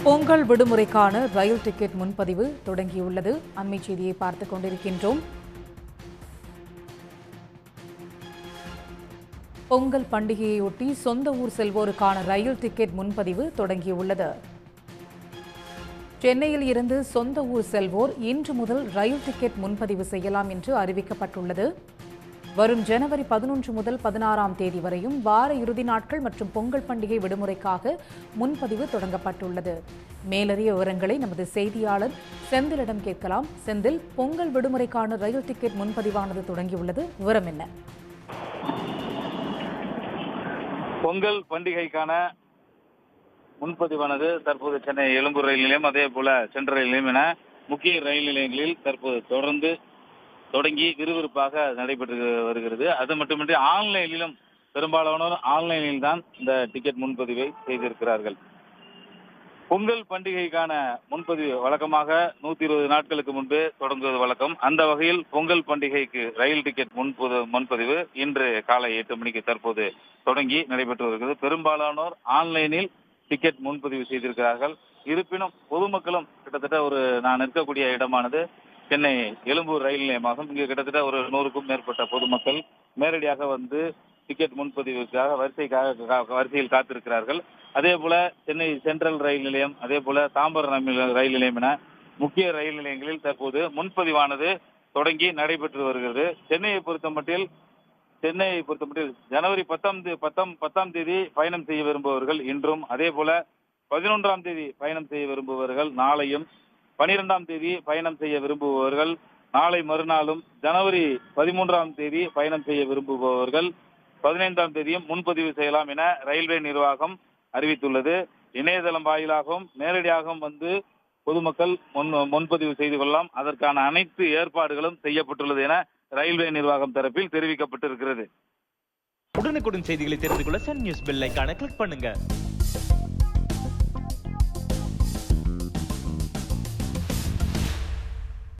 பொங்கல் விடுமுறைக்கான ரயில் ticket முன்பதிவு தொடங்கியுள்ளது. அண்மை செய்தியை பார்த்துக் கொண்டிருக்கின்றோம். பொங்கல் பண்டிகையையொட்டி சொந்த ஊர் செல்வோருக்கான ரயில் டிக்கெட் முன்பதிவு தொடங்கியுள்ளது. சென்னையில் இருந்து சொந்த ஊர் செல்வோர் இன்று முதல் ரயில் டிக்கெட் முன்பதிவு செய்யலாம் என்று அறிவிக்கப்பட்டுள்ளது. வரும் ஜனவரி 11 முதல் 16ஆம் தேதி வரையும் வார இறுதி நாட்கள் மற்றும் பொங்கல் பண்டிகை விடுமுறைக்காக முன்பதிவு தொடங்கப்பட்டுள்ளது. மேலதிக விவரங்களை நமது செய்தியாளர் செந்திலிடம் கேட்கலாம். செந்தில், பொங்கல் விடுமுறைக்கான ரயில் டிக்கெட் முன்பதிவானது தொடங்கியுள்ளது. விவரம் என்ன? பொங்கல் பண்டிகைக்கான முன்பதிவானது தற்போது சென்னை எழும்பூர் ரயில் நிலையம், அதே போல சென்ட்ரல் ரயில் நிலையம் என முக்கிய ரயில் நிலையங்களில் தற்போது தொடங்கி விறுவிறுப்பாக நடைபெற்று வருகிறது. அது மட்டுமின்றி ஆன்லைனிலும் பெரும்பாலானோர் ஆன்லைனில் தான் இந்த டிக்கெட் முன்பதிவை செய்திருக்கிறார்கள். பொங்கல் பண்டிகைக்கான முன்பதிவு வழக்கமாக 120 நாட்களுக்கு முன்பே தொடங்குவது வழக்கம். அந்த வகையில் பொங்கல் பண்டிகைக்கு ரயில் டிக்கெட் முன்பதிவு இன்று காலை 8 மணிக்கு தற்போது தொடங்கி நடைபெற்று வருகிறது. பெரும்பாலானோர் ஆன்லைனில் டிக்கெட் முன்பதிவு செய்திருக்கிறார்கள். இருப்பினும் பொதுமக்களும் கிட்டத்தட்ட நான் இருக்கக்கூடிய இடமானது சென்னை எழும்பூர் ரயில் நிலையமாகும். இங்கு கிட்டத்தட்ட 100க்கும் மேற்பட்ட பொதுமக்கள் நேரடியாக வந்து டிக்கெட் முன்பதிவுக்காக வரிசையில் காத்திருக்கிறார்கள். அதே போல சென்னை சென்ட்ரல் ரயில் நிலையம், அதே போல தாம்பரம் ரயில் நிலையம் என முக்கிய ரயில் நிலையங்களில் தற்போது முன்பதிவானது தொடங்கி நடைபெற்று வருகிறது. சென்னையை பொறுத்தமட்டில் ஜனவரி 10ஆம் தேதி பயணம் செய்ய விரும்புபவர்கள் இன்றும், அதே போல 11ஆம் தேதி பயணம் செய்ய விரும்புபவர்கள் நாளையும், 12ஆம் தேதி பயணம் செய்ய விரும்புபவர்கள் நாளை மறுநாளும், ஜனவரி 13ஆம் தேதி பயணம் செய்ய விரும்புபவர்கள் 15ஆம் தேதியும் முன்பதிவு செய்யலாம் என ரயில்வே நிர்வாகம் அறிவித்துள்ளது. இணையதளம் வாயிலாகவும் நேரடியாகவும் வந்து பொதுமக்கள் முன்பதிவு செய்து கொள்ளலாம். அதற்கான அனைத்து ஏற்பாடுகளும் செய்யப்பட்டுள்ளது என ரயில்வே நிர்வாகம் தரப்பில் தெரிவிக்கப்பட்டிருக்கிறது. உடனுக்குடன் செய்திகளை தெரிந்து கொள்ள சன் நியூஸ் பெல் ஐகானை கிளிக் பண்ணுங்க.